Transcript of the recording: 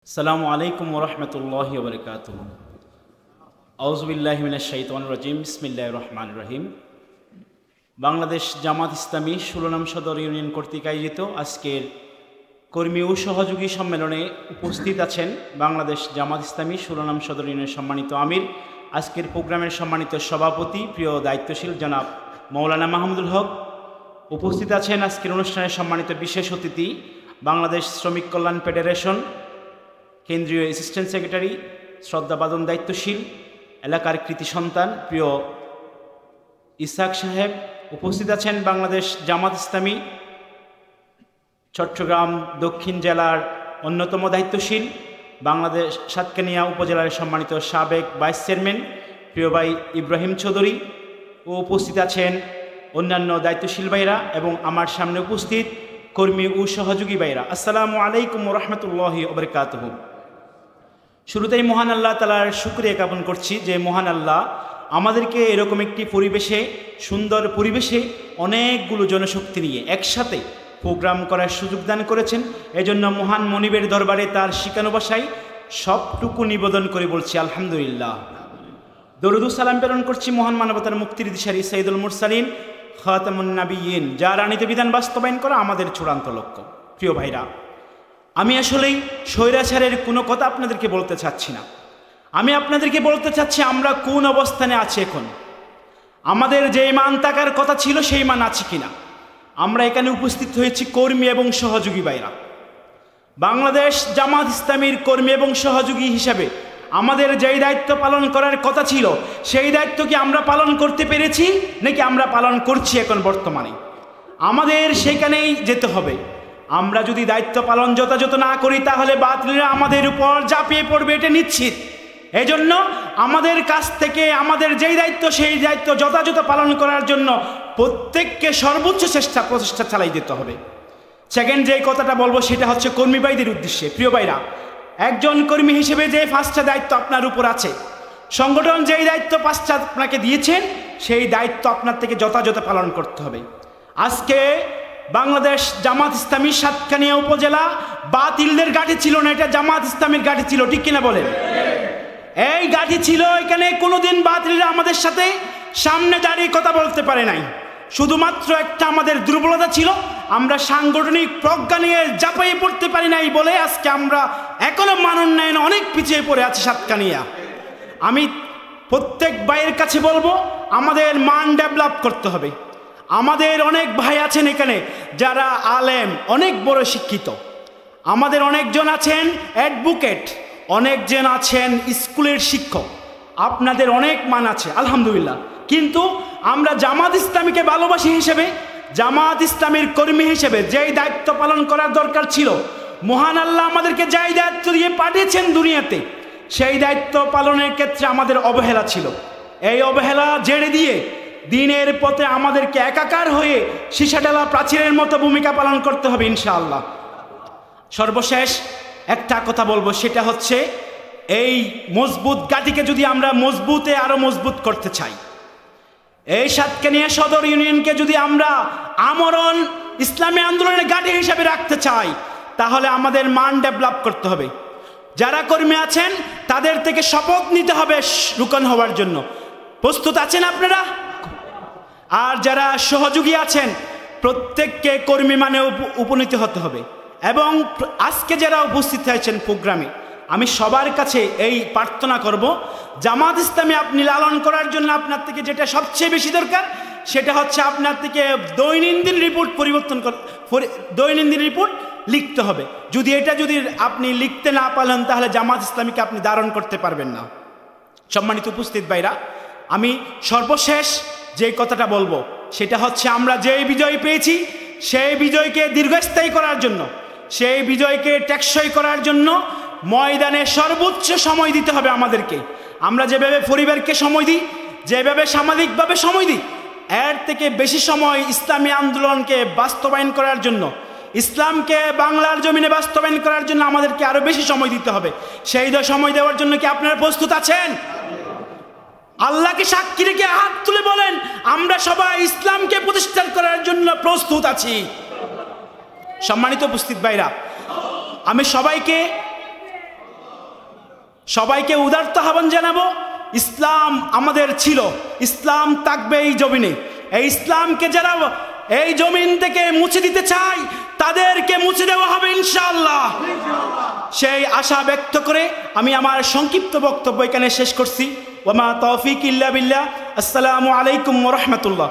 আসসালামু আলাইকুম ওরহমতুল্লাহি ওবরকাতুহু। আউযুবিল্লাহি মিনাশ শাইতানির রাজিম। বিসমিল্লাহির রহমানির রহিম। বাংলাদেশ জামাত ইসলামী ১৬ নং সদর ইউনিয়ন কর্তৃক আয়োজিত আজকের কর্মী ও সহযোগী সম্মেলনে উপস্থিত আছেন বাংলাদেশ জামাত ইসলামী ১৬ নং সদর ইউনিয়নের সম্মানিত আমির, আজকের প্রোগ্রামের সম্মানিত সভাপতি, প্রিয় দায়িত্বশীল জনাব মৌলানা মাহমুদুল হক। উপস্থিত আছেন আজকের অনুষ্ঠানের সম্মানিত বিশেষ অতিথি, বাংলাদেশ শ্রমিক কল্যাণ ফেডারেশন কেন্দ্রীয় অ্যাসিস্ট্যান্ট সেক্রেটারি, শ্রদ্ধাবাদন দায়িত্বশীল, এলাকার কৃতি সন্তান প্রিয় ইসহাক সাহেব। উপস্থিত আছেন বাংলাদেশ জামাত ইসলামী চট্টগ্রাম দক্ষিণ জেলার অন্যতম দায়িত্বশীল, বাংলাদেশ সাতকানিয়া উপজেলার সম্মানিত সাবেক ভাইস চেয়ারম্যান প্রিয় ভাই ইব্রাহিম চৌধুরী। ও উপস্থিত আছেন অন্যান্য দায়িত্বশীল ভাইরা এবং আমার সামনে উপস্থিত কর্মী ও সহযোগী ভাইরা। আসসালামু আলাইকুম ওরহমতুল্লাহি ওবরকাতুহু। শুরুতেই মহান আল্লাহ তাআলার শুকরিয়া জ্ঞাপন করছি যে মহান আল্লাহ আমাদেরকে এরকম একটি পরিবেশে, সুন্দর পরিবেশে অনেকগুলো জনশক্তি নিয়ে একসাথে প্রোগ্রাম করার সুযোগ দান করেছেন। এজন্য মহান মনিবের দরবারে তার শিখানো ভাষায় সবটুকু নিবেদন করে বলছি আলহামদুলিল্লাহ। দরুদ ও সালাম প্রেরণ করছি মহান মানবতার মুক্তির দিশারি সাইয়্যিদুল মুরসালিন খাতামুন নাবিয়্যিন, যার আনিত বিধান বাস্তবায়ন করা আমাদের চূড়ান্ত লক্ষ্য। প্রিয় ভাইরা, আমি আসলেই স্বৈরাচারের কোনো কথা আপনাদেরকে বলতে চাচ্ছি না। আমি আপনাদেরকে বলতে চাচ্ছি আমরা কোন অবস্থানে আছি এখন, আমাদের যে মান থাকার কথা ছিল সেই মান আছে কিনা। আমরা এখানে উপস্থিত হয়েছি কর্মী এবং সহযোগী ভাইরা। বাংলাদেশ জামাত ইসলামীর কর্মী এবং সহযোগী হিসাবে আমাদের যেই দায়িত্ব পালন করার কথা ছিল সেই দায়িত্ব কি আমরা পালন করতে পেরেছি নাকি আমরা পালন করছি এখন বর্তমানে? আমাদের সেখানেই যেতে হবে। আমরা যদি দায়িত্ব পালন যথাযথ না করি তাহলে বাতিলরা আমাদের উপর ঝাঁপিয়ে পড়বে, এটা নিশ্চিত। এজন্য আমাদের কাছ থেকে আমাদের যেই দায়িত্ব সেই দায়িত্ব যথাযথ পালন করার জন্য প্রত্যেককে সর্বোচ্চ প্রচেষ্টা চালাই দিতে হবে। সেকেন্ড যে কথাটা বলবো সেটা হচ্ছে কর্মী ভাইদের উদ্দেশ্যে। প্রিয় ভাইরা, একজন কর্মী হিসেবে যে 5টা দায়িত্ব আপনার উপর আছে, সংগঠন যেই দায়িত্ব 5টা আপনাকে দিয়েছেন সেই দায়িত্ব আপনার থেকে যথাযথ পালন করতে হবে। আজকে বাংলাদেশ জামাত ইসলামী সাতকানিয়া উপজেলা বাতিলদের গাড়ি ছিল না, এটা জামাত ইসলামীর গাড়ি ছিল, ঠিক কিনা বলেন? এই গাড়ি ছিল, এখানে কোনোদিন বাতিলরা আমাদের সাথে সামনে দাঁড়িয়ে কথা বলতে পারে নাই। শুধুমাত্র একটা আমাদের দুর্বলতা ছিল, আমরা সাংগঠনিক প্রজ্ঞা নিয়ে ঝাঁপিয়ে পড়তে পারি নাই বলে আজকে আমরা এখনো মান উন্নয়নে অনেক পিছিয়ে পড়ে আছি সাতকানিয়া। আমি প্রত্যেক ভাইয়ের কাছে বলবো আমাদের মান ডেভেলপ করতে হবে। আমাদের অনেক ভাই আছেন এখানে যারা আলেম, অনেক বড় শিক্ষিত, আমাদের অনেকজন আছেন অ্যাডভোকেট, অনেকজন আছেন স্কুলের শিক্ষক, আপনাদের অনেক মান আছে আলহামদুলিল্লাহ। কিন্তু আমরা জামাত ইসলামীকে ভালোবাসি হিসেবে, জামাত ইসলামীর কর্মী হিসেবে যেই দায়িত্ব পালন করার দরকার ছিল, মহান আল্লাহ আমাদেরকে যেই দায়িত্ব দিয়ে পাঠিয়েছেন দুনিয়াতে, সেই দায়িত্ব পালনের ক্ষেত্রে আমাদের অবহেলা ছিল। এই অবহেলা ঝেড়ে দিয়ে দিনের পথে আমাদেরকে একাকার হয়ে সীসাডালা প্রাচীরের মতো ভূমিকা পালন করতে হবে ইনশাআল্লাহ। সর্বশেষ একটা কথা বলবো, সেটা হচ্ছে এই মজবুত গাটিকে যদি আমরা আরো মজবুত করতে চাই, এই সাতকানিয়া সদর ইউনিয়নকে যদি আমরা আমরণ ইসলামী আন্দোলনের গাড়ি হিসাবে রাখতে চাই তাহলে আমাদের মান ডেভেলপ করতে হবে। যারা কর্মী আছেন তাদের থেকে শপথ নিতে হবে রুকন হওয়ার জন্য। প্রস্তুত আছেন আপনারা? আর যারা সহযোগী আছেন প্রত্যেককে কর্মী মানে উপনীত হতে হবে। এবং আজকে যারা উপস্থিত হয়েছেন প্রোগ্রামে, আমি সবার কাছে এই প্রার্থনা করব, জামাত ইসলামী আপনি লালন করার জন্য আপনার থেকে যেটা সবচেয়ে বেশি দরকার সেটা হচ্ছে আপনার থেকে দৈনন্দিন রিপোর্ট লিখতে হবে। যদি আপনি লিখতে না পারেন তাহলে জামাত ইসলামীকে আপনি ধারণ করতে পারবেন না। সম্মানিত উপস্থিত ভাইরা, আমি সর্বশেষ যে কথাটা বলবো সেটা হচ্ছে আমরা যেই বিজয় পেয়েছি সেই বিজয়কে দীর্ঘস্থায়ী করার জন্য, সেই বিজয়কে টেকসই করার জন্য ময়দানে সর্বোচ্চ সময় দিতে হবে আমাদেরকে। আমরা যেভাবে পরিবারকে সময় দিই, যেভাবে সামাজিকভাবে সময় দিই, এর থেকে বেশি সময় ইসলামী আন্দোলনকে বাস্তবায়ন করার জন্য, ইসলামকে বাংলার জমিনে বাস্তবায়ন করার জন্য আমাদেরকে আরো বেশি সময় দিতে হবে। সেই সময় দেওয়ার জন্য কি আপনারা প্রস্তুত আছেন? আল্লাহকে সাক্ষী রেখে হাত তুলে বলেন আমরা সবাই ইসলামকে প্রতিষ্ঠা করার জন্য প্রস্তুত আছি। সম্মানিত উপস্থিত ভাইরা, আমি সবাইকে সবাইকে উদারতা আহ্বান জানাবো, ইসলাম আমাদের ছিল, ইসলাম থাকবে এই জমিনে। এই ইসলামকে যারা এই জমিন থেকে মুছে দিতে চায় তাদেরকে মুছে দেওয়া হবে ইনশাআল্লাহ। সেই আশা ব্যক্ত করে আমি আমার সংক্ষিপ্ত বক্তব্য এখানে শেষ করছি। ওয়া মা তৌফিক ইল্লা বিল্লাহ। আসসালামু আলাইকুম ওয়া রাহমাতুল্লাহ।